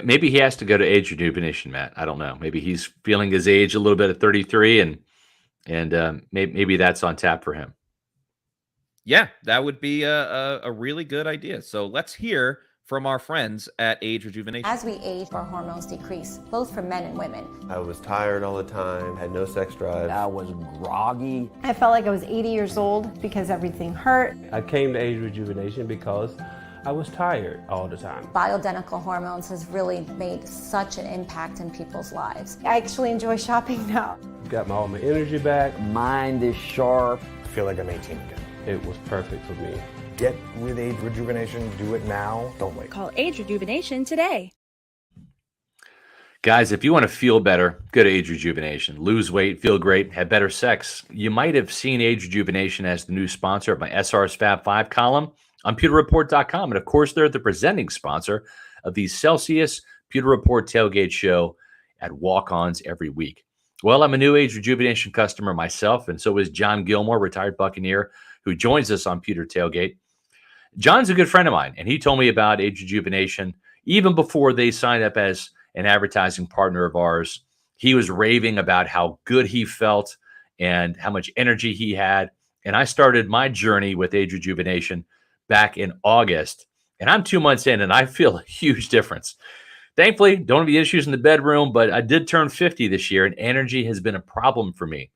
Maybe he has to go to age rejuvenation, Matt. I don't know. Maybe he's feeling his age a little bit at 33 and maybe that's on tap for him. Yeah, that would be a really good idea. So let's hear from our friends at Age Rejuvenation. As we age, our hormones decrease, both for men and women. I was tired all the time, had no sex drive. I was groggy. I felt like I was 80 years old because everything hurt. I came to Age Rejuvenation because I was tired all the time. Bioidentical hormones has really made such an impact in people's lives. I actually enjoy shopping now. Got all my energy back. Mind is sharp. I feel like I'm 18 again. It was perfect for me. Get with Age Rejuvenation. Do it now. Don't wait. Call Age Rejuvenation today. Guys, if you want to feel better, go to Age Rejuvenation. Lose weight, feel great, have better sex. You might have seen Age Rejuvenation as the new sponsor of my SR's Fab 5 column on pewterreport.com. And of course, they're the presenting sponsor of the Celsius Pewter Report tailgate show at Walk-Ons every week. Well, I'm a new Age Rejuvenation customer myself, and so is John Gilmore, retired Buccaneer, who joins us on Pewter Tailgate. John's a good friend of mine, and he told me about Age Rejuvenation even before they signed up as an advertising partner of ours. He was raving about how good he felt and how much energy he had. And I started my journey with Age Rejuvenation back in August. And I'm 2 months in, and I feel a huge difference. Thankfully, don't have any issues in the bedroom, but I did turn 50 this year, and energy has been a problem for me.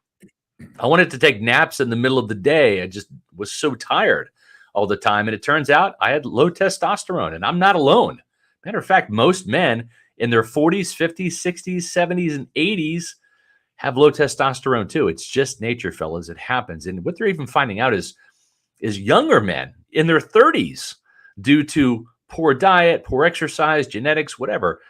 I wanted to take naps in the middle of the day. I just was so tired all the time. And it turns out I had low testosterone, and I'm not alone. Matter of fact, most men in their 40s, 50s, 60s, 70s, and 80s have low testosterone too. It's just nature, fellas. It happens. And what they're even finding out is younger men in their 30s, due to poor diet, poor exercise, genetics, whatever,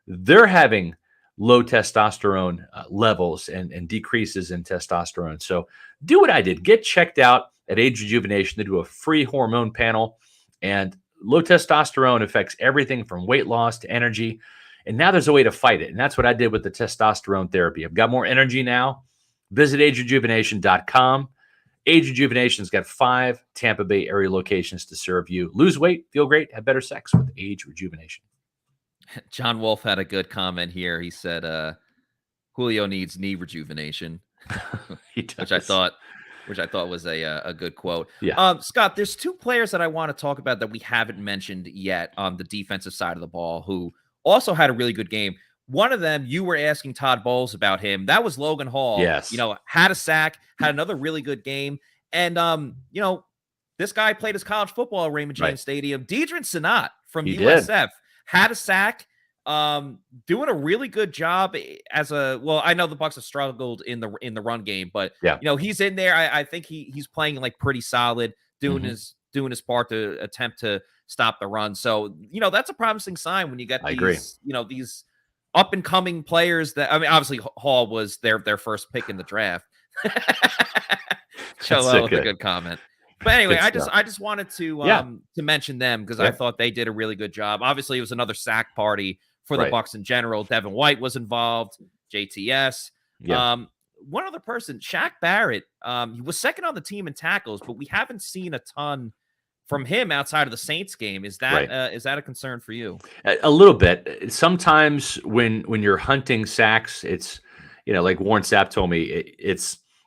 they're having low testosterone levels and decreases in testosterone. So do what I did. Get checked out at Age Rejuvenation. They do a free hormone panel, and low testosterone affects everything from weight loss to energy. And now there's a way to fight it. And that's what I did with the testosterone therapy. I've got more energy now. Visit agerejuvenation.com. Age Rejuvenation's got 5 Tampa Bay area locations to serve you. Lose weight, feel great, have better sex with Age Rejuvenation. John Wolf had a good comment here. He said, Julio needs knee rejuvenation, He does. which I thought was a good quote. Yeah. Scott, there's 2 players that I want to talk about that we haven't mentioned yet on the defensive side of the ball who also had a really good game. One of them, you were asking Todd Bowles about him. That was Logan Hall. Yes. Had a sack, had another really good game. And, this guy played his college football at Raymond James Stadium. Deidrin Sanat from USF had a sack, doing a really good job I know the Bucs have struggled in the run game, but he's in there. I think he's playing like pretty solid, doing his part to attempt to stop the run. So, that's a promising sign when you get these up and coming players obviously Hall was their first pick in the draft. Cholo with a good comment. But anyway, I just wanted to mention them because I thought they did a really good job. Obviously, it was another sack party for the Bucs in general. Devin White was involved, JTS. One other person, Shaq Barrett, he was second on the team in tackles, but we haven't seen a ton from him outside of the Saints game. Is that is that a concern for you? A little bit. Sometimes when you're hunting sacks, it's like Warren Sapp told me,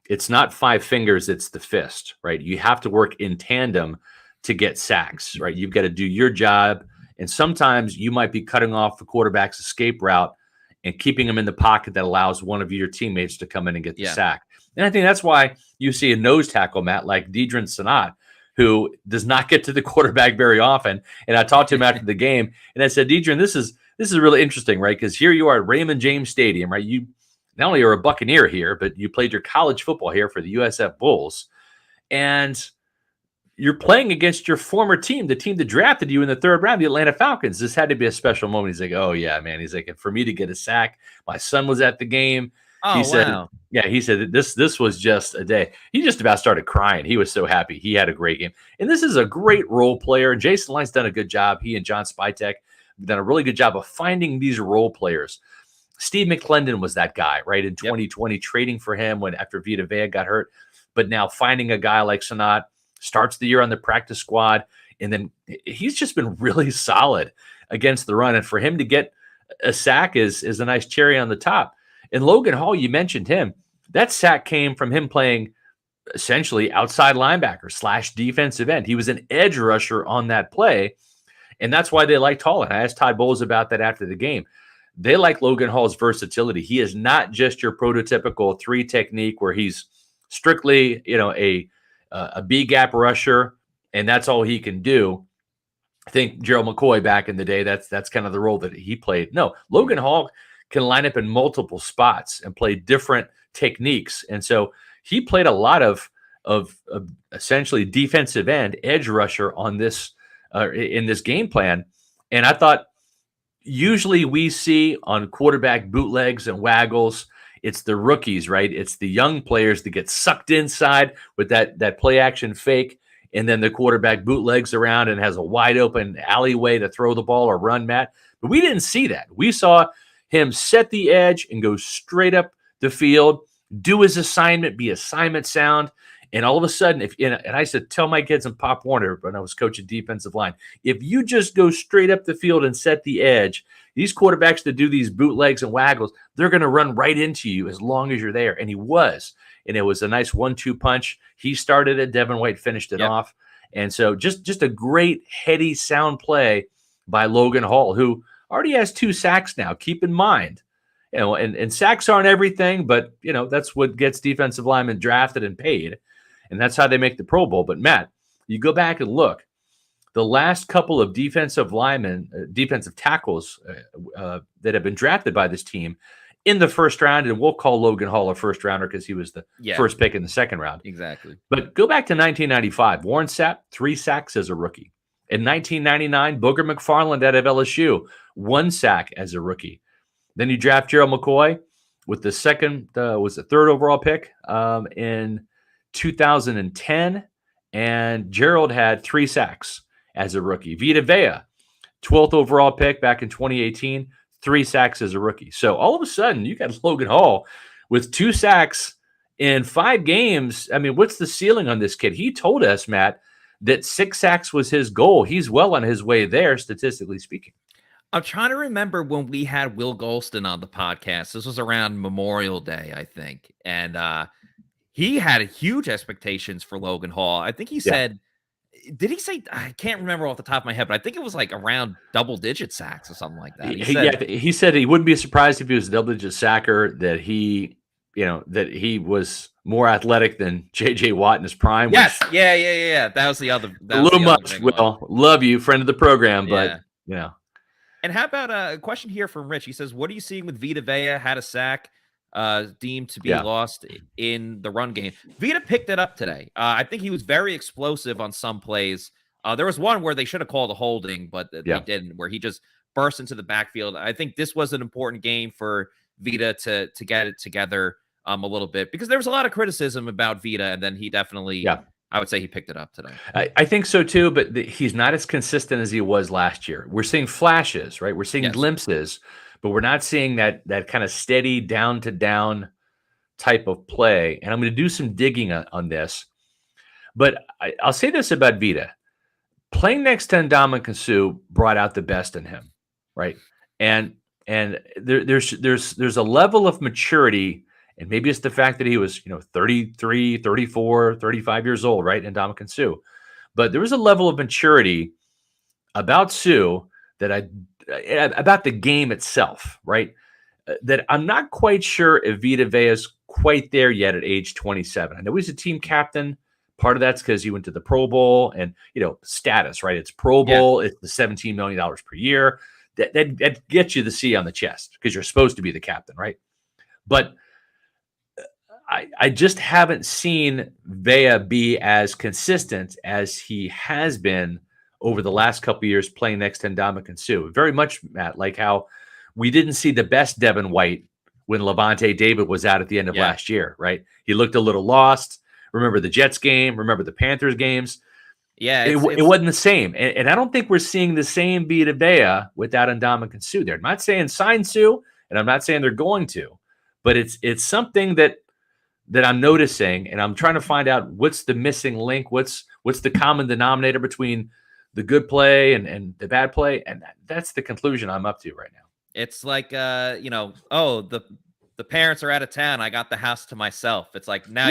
it's not 5 fingers, it's the fist, right? You have to work in tandem to get sacks, right? You've got to do your job, and sometimes you might be cutting off the quarterback's escape route and keeping him in the pocket that allows one of your teammates to come in and get the sack. And I think that's why you see a nose tackle, Matt, like Deidrin Sanat, who does not get to the quarterback very often. And I talked to him after the game, and I said, Deidrin, this is really interesting, right? Because here you are at Raymond James Stadium, right? You not only are a Buccaneer here, but you played your college football here for the USF Bulls, and you're playing against your former team, the team that drafted you in the 3rd round, the Atlanta Falcons. This had to be a special moment. He's like, oh, yeah, man. He's like, for me to get a sack, my son was at the game. Oh, he said, wow. He said this was just a day. He just about started crying. He was so happy. He had a great game. And this is a great role player. Jason Line's done a good job. He and John Spytek have done a really good job of finding these role players. Steve McClendon was that guy, right, in 2020, trading for him after Vita Vea got hurt. But now finding a guy like Sanat, starts the year on the practice squad, and then he's just been really solid against the run. And for him to get a sack is a nice cherry on the top. And Logan Hall, you mentioned him. That sack came from him playing essentially outside linebacker / defensive end. He was an edge rusher on that play, and that's why they liked Hall. And I asked Todd Bowles about that after the game. They like Logan Hall's versatility. He is not just your prototypical 3 technique where he's strictly, a B gap rusher, and that's all he can do. I think Gerald McCoy back in the day, that's kind of the role that he played. No, Logan Hall can line up in multiple spots and play different techniques. And so he played a lot of essentially defensive end, edge rusher on this in this game plan. And I thought usually we see on quarterback bootlegs and waggles, it's the rookies, right? It's the young players that get sucked inside with that play action fake, and then the quarterback bootlegs around and has a wide open alleyway to throw the ball or run, Matt. But we didn't see that. We saw him set the edge and go straight up the field, do his assignment, be assignment sound, And all of a sudden, and I used to tell my kids in Pop Warner when I was coaching defensive line, if you just go straight up the field and set the edge, these quarterbacks that do these bootlegs and waggles, they're going to run right into you as long as you're there. And he was. And it was a nice 1-2 punch. He started it. Devin White finished it off. And so just a great, heady, sound play by Logan Hall, who already has 2 sacks now. Keep in mind. And sacks aren't everything, but, that's what gets defensive linemen drafted and paid. And that's how they make the Pro Bowl. But, Matt, you go back and look. The last couple of defensive tackles that have been drafted by this team in the first round, and we'll call Logan Hall a first rounder because he was the first pick in the second round. Exactly. But go back to 1995. Warren Sapp, 3 sacks as a rookie. In 1999, Booger McFarland out of LSU, 1 sack as a rookie. Then you draft Gerald McCoy with the third overall pick in 2010, and Gerald had 3 sacks as a rookie. Vita Vea, 12th overall pick back in 2018, 3 sacks as a rookie. So all of a sudden, you got Logan Hall with 2 sacks in 5 games. I mean, what's the ceiling on this kid? He told us, Matt, that 6 sacks was his goal. He's well on his way there, statistically speaking. I'm trying to remember when we had Will Golston on the podcast. This was around Memorial Day, I think. And he had huge expectations for Logan Hall. I think he said, did he say, I can't remember off the top of my head, but I think it was like around double-digit sacks or something like that. He said he wouldn't be surprised if he was a double-digit sacker, that he was more athletic than J.J. Watt in his prime. Yes, yeah. That was the other. A little much. Well, love you, friend of the program, but And how about a question here from Rich? He says, what are you seeing with Vita Vea? Had a sack deemed to be lost in the run game. Vita picked it up today. I think he was very explosive on some plays. There was one where they should have called a holding, but they didn't, where he just burst into the backfield. I think this was an important game for Vita to get it together a little bit, because there was a lot of criticism about Vita, and then he definitely I would say he picked it up today. I think so too, but he's not as consistent as he was last year. We're seeing flashes, right? We're seeing glimpses, but we're not seeing that kind of steady down to down type of play. And I'm going to do some digging on this, but I'll say this about Vita: playing next to Ndamukong Suh brought out the best in him, right? And there's a level of maturity. And maybe it's the fact that he was, 33, 34, 35 years old, right? And Ndamukong Suh. But there was a level of maturity about Suh about the game itself, right? That I'm not quite sure if Vita Vea is quite there yet at age 27. I know he's a team captain. Part of that's because he went to the Pro Bowl and, status, right? It's Pro Bowl. It's the $17 million per year. That gets you the C on the chest because you're supposed to be the captain, right? But I just haven't seen Vea be as consistent as he has been over the last couple of years playing next to Ndamukong Suh. Very much, Matt, like how we didn't see the best Devin White when Levante David was out at the end of last year, right? He looked a little lost. Remember the Jets game? Remember the Panthers games? Yeah. It wasn't the same. And I don't think we're seeing the same Vita Vea without Ndamukong Suh there. I'm not saying sign Suh, and I'm not saying they're going to, but it's something that I'm noticing, and I'm trying to find out what's the missing link, what's the common denominator between the good play and the bad play, and that's the conclusion I'm up to right now. It's like, the parents are out of town. I got the house to myself. It's like now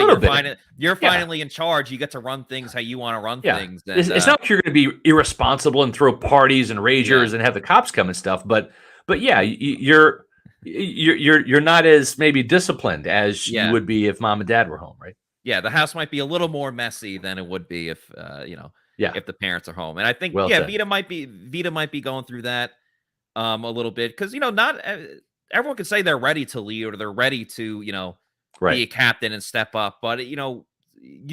you're finally in charge. You get to run things how you want to run things. And, it's not like you're going to be irresponsible and throw parties and ragers and have the cops come and stuff, but yeah, you're not as maybe disciplined as you would be if mom and dad were home, right? Yeah, the house might be a little more messy than it would be if if the parents are home. And I think Vita might be going through that a little bit, because not everyone can say they're ready to lead or they're ready to be a captain and step up, but you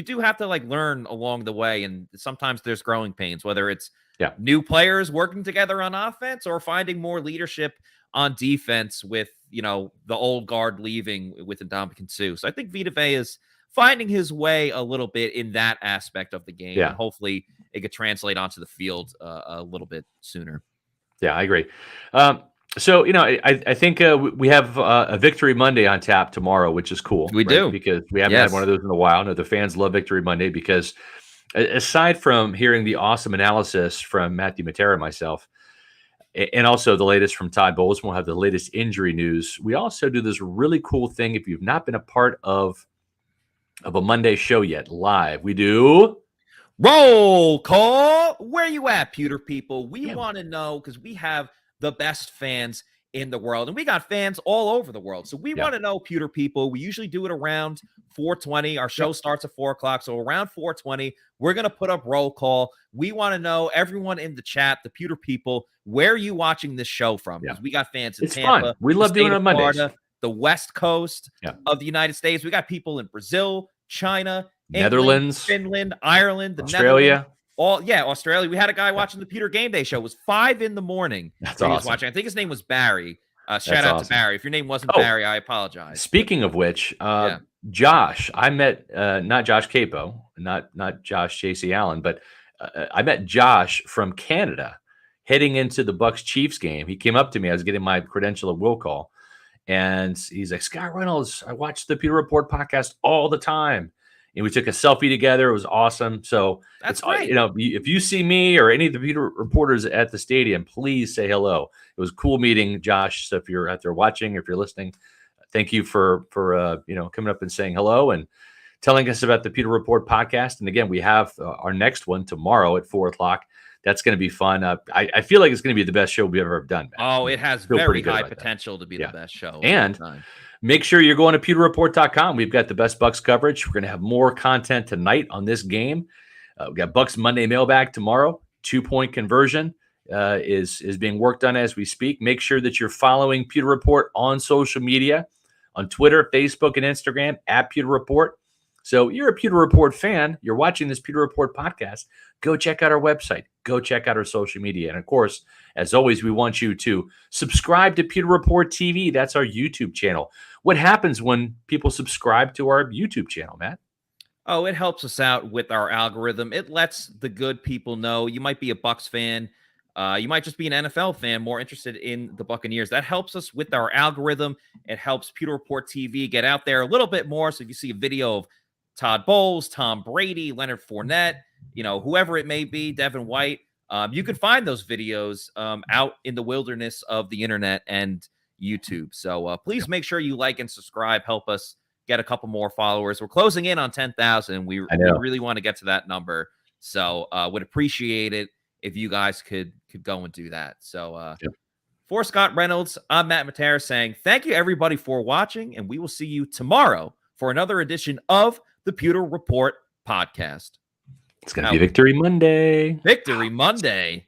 do have to learn along the way, and sometimes there's growing pains, whether it's new players working together on offense or finding more leadership on defense with, the old guard leaving with Ndamukong Suh. So I think Vita Vea is finding his way a little bit in that aspect of the game. And hopefully it could translate onto the field a little bit sooner. Yeah, I agree. So, I think we have a Victory Monday on tap tomorrow, which is cool. We do. Because we haven't had one of those in a while. No, the fans love Victory Monday because aside from hearing the awesome analysis from Matthew Matera and myself, and also the latest from Todd Bowles, we'll have the latest injury news. We also do this really cool thing. If you've not been a part of a Monday show yet, live, we do Roll Call. Where you at, Pewter people? We want to know because we have the best fans in the world, and we got fans all over the world. So we want to know, Pewter people. We usually do it around 4:20. Our show starts at 4 o'clock, so around 4:20, we're gonna put up roll call. We want to know, everyone in the chat, the Pewter people, where are you watching this show from? Because we got fans in Tampa. Fun. We love doing it on Mondays. Florida, the West Coast of the United States. We got people in Brazil, China, Netherlands, England, Finland, Ireland, the Australia. Australia. We had a guy watching the Pewter Game Day show. It was 5 a.m. That's he was awesome. watching. I think his name was Barry. Shout out to Barry. If your name wasn't Barry, I apologize. Speaking of which, Josh, I met not Josh Capo, not Josh J.C. Allen, but I met Josh from Canada heading into the Bucs Chiefs game. He came up to me. I was getting my credential at will call, and he's like, "Scott Reynolds, I watch the Pewter Report podcast all the time." And we took a selfie together. It was awesome. So that's great. If you see me or any of the Pewter reporters at the stadium, please say hello. It was cool meeting Josh. So if you're out there watching, or if you're listening, thank you for coming up and saying hello and telling us about the Pewter Report podcast. And again, we have our next one tomorrow at 4 o'clock. That's going to be fun. I feel like it's going to be the best show we've ever done. Man. Oh, it has very high potential to be the best show. And make sure you're going to pewterreport.com. We've got the best Bucs coverage. We're going to have more content tonight on this game. We got Bucs Monday mailbag tomorrow. 2-point conversion is being worked on as we speak. Make sure that you're following Pewter Report on social media, on Twitter, Facebook, and Instagram at Pewter Report. So you're a Pewter Report fan. You're watching this Pewter Report podcast. Go check out our website. Go check out our social media. And of course, as always, we want you to subscribe to Pewter Report TV. That's our YouTube channel. What happens when people subscribe to our YouTube channel, Matt? Oh, it helps us out with our algorithm. It lets the good people know. You might be a Bucs fan. You might just be an NFL fan more interested in the Buccaneers. That helps us with our algorithm. It helps Pewter Report TV get out there a little bit more. So if you see a video of Todd Bowles, Tom Brady, Leonard Fournette, whoever it may be, Devin White, you can find those videos out in the wilderness of the internet and YouTube. So please make sure you like and subscribe. Help us get a couple more followers. We're closing in on 10,000. We really want to get to that number. So would appreciate it if you guys could go and do that. So for Scott Reynolds, I'm Matt Matera saying thank you everybody for watching, and we will see you tomorrow for another edition of the Pewter Report podcast. It's going to be Victory Monday. Victory Monday.